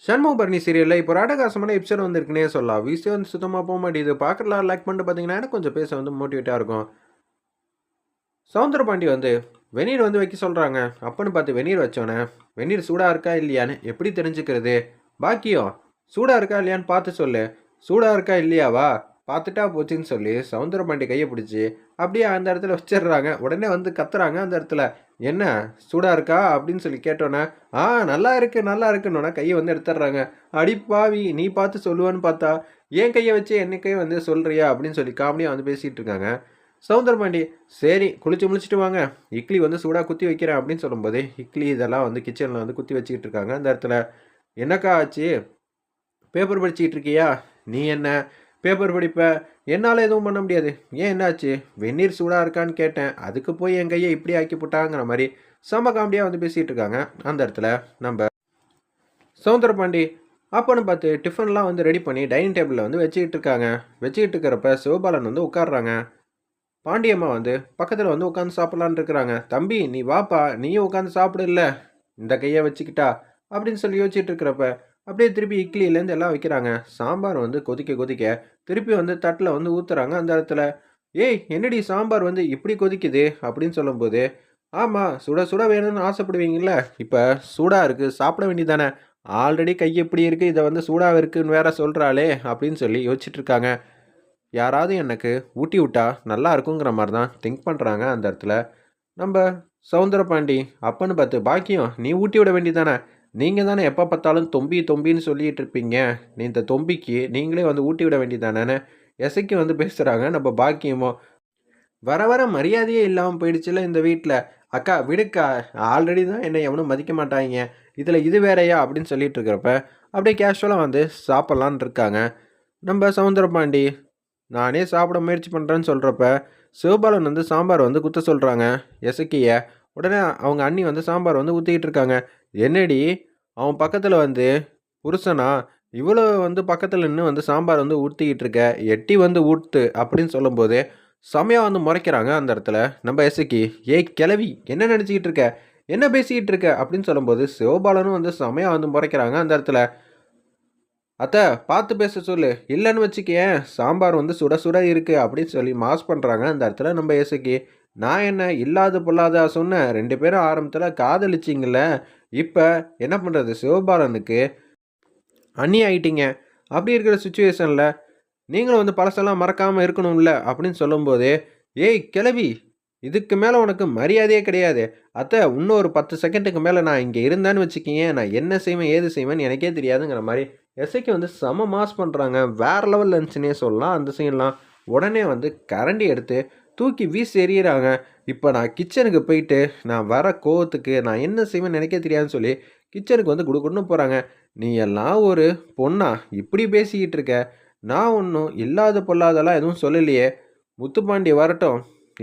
சண்முகபரணி சீரியல்ல இப்போ ஒரு அட்டகாசமான எபிசோட் வந்திருக்குன்னே சொல்லலாம். வீஸே வந்து சுத்தமா போ மாட்டேங்குது. பார்க்கலாம் லைக் பண்ணிட்டு பார்த்தீங்கன்னா, எனக்கு கொஞ்சம் பேச வந்து மோட்டிவேட்டா இருக்கும். சவுந்தரபாண்டி வந்து வெந்நீர் வந்து வைக்க சொல்றாங்க. அப்பன்னு பார்த்து வெந்நீர் வச்சோன்னே, வெந்நீர் சூடா இருக்கா இல்லையான்னு எப்படி தெரிஞ்சுக்கிறது? பாக்கியம் சூடா இருக்கா இல்லையான்னு பார்த்து சொல்லு. சூடா இருக்கா இல்லையாவா? பார்த்துட்டா போச்சுன்னு சொல்லி சவுந்தரபாண்டி கையை பிடிச்சி அப்படியே அந்த இடத்துல வச்சிடுறாங்க. உடனே வந்து கத்துறாங்க அந்த இடத்துல. என்ன சூடா இருக்கா அப்படின்னு சொல்லி கேட்டோன்னே, நல்லா இருக்கு நல்லா இருக்குன்னொன்னே கையை வந்து எடுத்துடுறாங்க. அடி பாவி நீ பார்த்து சொல்லுவான்னு பார்த்தா, என் கையை வச்சு என்னைக்கே வந்து சொல்றியா அப்படின்னு சொல்லி காமெடியாக வந்து பேசிகிட்டு இருக்காங்க. சவுந்தரபாண்டி சரி குளிச்சு முழிச்சிட்டு வாங்க, இட்லி வந்து சூடாக குத்தி வைக்கிறேன் அப்படின்னு சொல்லும்போது இட்லி இதெல்லாம் வந்து கிச்சனில் வந்து குத்தி வச்சுக்கிட்டு இருக்காங்க. அந்த இடத்துல என்னக்கா ஆச்சு, பேப்பர் படிச்சுக்கிட்டு இருக்கியா? நீ என்ன பேப்பர் படிப்ப? என்னால் எதுவும் பண்ண முடியாது. ஏன் என்னாச்சு? வெந்நீர் சூடாக இருக்கான்னு கேட்டேன், அதுக்கு போய் என் கையை இப்படி ஆக்கி போட்டாங்கிற மாதிரி செம காமெடியாக வந்து பேசிகிட்டு இருக்காங்க. அந்த இடத்துல நம்ம சவுந்தரபாண்டி அப்போன்னு பார்த்து டிஃபன்லாம் வந்து ரெடி பண்ணி டைனிங் டேபிளில் வந்து வச்சுக்கிட்டு இருக்காங்க. வச்சுக்கிட்டு இருக்கிறப்ப சிவபாலன் வந்து உட்காடுறாங்க. பாண்டியம்மா வந்து பக்கத்தில் வந்து உட்காந்து சாப்பிட்லான்னு இருக்கிறாங்க. தம்பி நீ வாப்பா, நீயும் உட்காந்து சாப்பிடு இல்லை இந்த கையை வச்சுக்கிட்டா அப்படின்னு சொல்லி யோசிச்சுட்டு இருக்கிறப்ப அப்படியே திருப்பி இட்லியிலேருந்து எல்லாம் வைக்கிறாங்க. சாம்பார் வந்து கொதிக்க கொதிக்க திருப்பி வந்து தட்டில் வந்து ஊற்றுறாங்க. அந்த இடத்துல ஏய் என்னடி சாம்பார் வந்து இப்படி கொதிக்குது அப்படின்னு சொல்லும்போது, ஆமாம் சுட சுட வேணும்னு ஆசைப்படுவீங்கள்ல, இப்போ சூடாக இருக்குது சாப்பிட வேண்டியதானே, ஆல்ரெடி கை எப்படி இருக்குது இதை வந்து சூடாக இருக்குன்னு வேற சொல்கிறாளே அப்படின்னு சொல்லி யோசிச்சுட்டு இருக்காங்க. யாராவது எனக்கு ஊட்டி விட்டா நல்லா இருக்குங்கிற மாதிரி தான் திங்க் பண்ணுறாங்க அந்த இடத்துல நம்ம சவுந்தரபாண்டி. அப்பன்னு பார்த்து பாக்கியம் நீ ஊட்டி விட வேண்டியதானே, நீங்கள் தானே எப்போ பார்த்தாலும் தொம்பி தொம்பின்னு சொல்லிட்டு இருப்பீங்க, நீ இந்த தொம்பிக்கு நீங்களே வந்து ஊட்டி விட வேண்டியதானேன்னு எசைக்கு வந்து பேசுகிறாங்க நம்ம பாக்கியமோ. வர வர மரியாதையே இல்லாமல் போயிடுச்சுல இந்த வீட்டில். அக்கா விடுக்கா, ஆல்ரெடி தான் என்னை எவனும் மதிக்க மாட்டாங்க, இதில் இது வேறையா அப்படின்னு சொல்லிட்டு இருக்கிறப்ப அப்படியே கேஷுவலாக வந்து சாப்பிட்லான் இருக்காங்க நம்ம சவுந்தரபாண்டி. நானே சாப்பிட முயற்சி பண்ணுறேன்னு சொல்கிறப்ப சிவபாலன் வந்து சாம்பார் வந்து குத்த சொல்கிறாங்க எசக்கிய. உடனே அவங்க அண்ணி வந்து சாம்பார் வந்து ஊற்றிக்கிட்டு இருக்காங்க. என்னடி அவன் பக்கத்தில் வந்து புருஷனா இவ்வளோ வந்து பக்கத்தில் நின்று வந்து சாம்பார் வந்து ஊற்றிக்கிட்டு இருக்க, எட்டி வந்து ஊட்டு அப்படின்னு சொல்லும்போது செமையாக வந்து முறைக்கிறாங்க அந்த இடத்துல நம்ம எசக்கி. ஏய் கிளவி என்ன நினச்சிக்கிட்டு இருக்க, என்ன பேசிக்கிட்டு இருக்க அப்படின்னு சொல்லும்போது சிவபாலனும் வந்து செமையாக வந்து முறைக்கிறாங்க அந்த இடத்துல. அத்தை பார்த்து பேச சொல்லு, இல்லைன்னு வச்சுக்கேன் சாம்பார் வந்து சுட சுட இருக்கு அப்படின்னு சொல்லி மாஸ் பண்ணுறாங்க அந்த இடத்துல நம்ம இசைக்கு. நான் என்ன இல்லாத பொல்லாதா சொன்னேன், ரெண்டு பேரும் ஆரம்பத்தில் காதலிச்சிங்கள, இப்போ என்ன பண்ணுறது, சிவபாலனுக்கு அண்ணி ஆயிட்டீங்க. அப்படி இருக்கிற சுச்சுவேஷனில் நீங்களும் வந்து பழசெல்லாம் மறக்காமல் இருக்கணும்ல அப்படின்னு சொல்லும்போது, ஏய் கிளவி இதுக்கு மேலே உனக்கு மரியாதையே கிடையாது. அத்தை இன்னும் ஒரு 10 செகண்டுக்கு மேலே நான் இங்கே இருந்தேன்னு வச்சுக்கிங்க, நான் என்ன செய்வேன் ஏது செய்வேன்னு எனக்கே தெரியாதுங்கிற மாதிரி எஸ்ஐக்கு வந்து செம மாஸ் பண்ணுறாங்க. வேறு லெவலில் இருந்துச்சுன்னே சொல்லலாம் அந்த சீன்லாம். உடனே வந்து கரண்டி எடுத்து தூக்கி வீசி எறிகிறாங்க. இப்போ நான் கிச்சனுக்கு போயிட்டு நான் வர கோவத்துக்கு நான் என்ன செய்வேன்னு எனக்கே தெரியாதுன்னு சொல்லி கிச்சனுக்கு வந்து குடுக்குன்னு போகிறாங்க. நீ எல்லாம் ஒரு பொண்ணா இப்படி பேசிக்கிட்டு இருக்க, நான் ஒன்றும் இல்லாத பொல்லாதெல்லாம் எதுவும் சொல்லலையே, முத்துப்பாண்டி வரட்டும்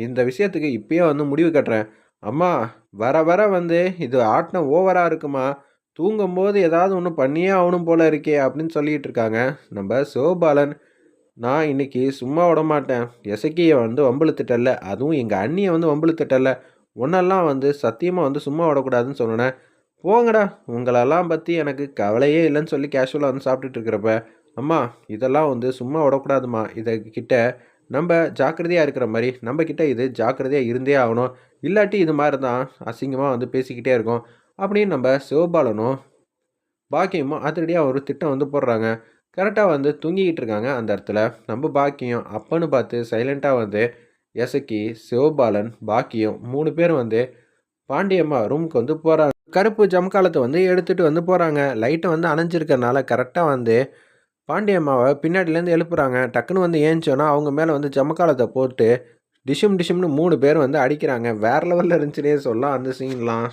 இந்த விஷயத்துக்கு இப்பயே வந்து முடிவு கட்டுறேன். அம்மா வர வர வந்து இது ஆட்டம் ஓவராக இருக்குமா, தூங்கும்போது ஏதாவது ஒன்று பண்ணியே ஆகணும் போல இருக்கே அப்படின்னு சொல்லிட்டு இருக்காங்க நம்ம சிவபாலன். நான் இன்னைக்கு சும்மா விட மாட்டேன், எசக்கியை வந்து வம்பிழுத்துட்டல்ல, அதுவும் எங்கள் அண்ணியை வந்து வம்பிழுத்துட்டல்ல, ஒன்றெல்லாம் வந்து சத்தியமாக வந்து சும்மா விடக்கூடாதுன்னு சொன்னேன். போங்கடா உங்களெல்லாம் பற்றி எனக்கு கவலையே இல்லைன்னு சொல்லி கேஷுவலாக வந்து சாப்பிட்டுட்டு இருக்கிறப்ப, அம்மா இதெல்லாம் வந்து சும்மா விடக்கூடாதுமா, கிட்ட நம்ம ஜாக்கிரதையாக இருக்கிற மாதிரி நம்ம கிட்ட இது ஜாக்கிரதையாக இருந்தே ஆகணும், இல்லாட்டி இது மாதிரி தான் அசிங்கமாக வந்து பேசிக்கிட்டே இருக்கும் அப்படின்னு நம்ம சிவபாலனும் பாக்கியமும் அதிரடியாக ஒரு திட்டம் வந்து போடுறாங்க. கரெக்டாக வந்து தூங்கிக்கிட்டு இருக்காங்க அந்த இடத்துல நம்ம பாக்கியம். அப்பன்னு பார்த்து சைலண்ட்டாக வந்து எசக்கி சிவபாலன் பாக்கியம் 3 பேரும் வந்து பாண்டியம்மா ரூமுக்கு வந்து போகிறாங்க. கருப்பு ஜம்காலத்தை வந்து எடுத்துகிட்டு வந்து போகிறாங்க. லைட்டை வந்து அணைஞ்சிருக்கிறனால கரெக்டாக வந்து பாண்டியம்மாவை பின்னாடிலேருந்து எழுப்புறாங்க. டக்குன்னு வந்து ஏஞ்சோன்னா அவங்க மேலே வந்து ஜமக்காலத்தை போட்டு டிஷும் டிஷும்னு 3 பேர் வந்து அடிக்கிறாங்க. வேறு லெவலில் இருந்துச்சுன்னே சொல்லலாம் அந்த சீன்லாம்.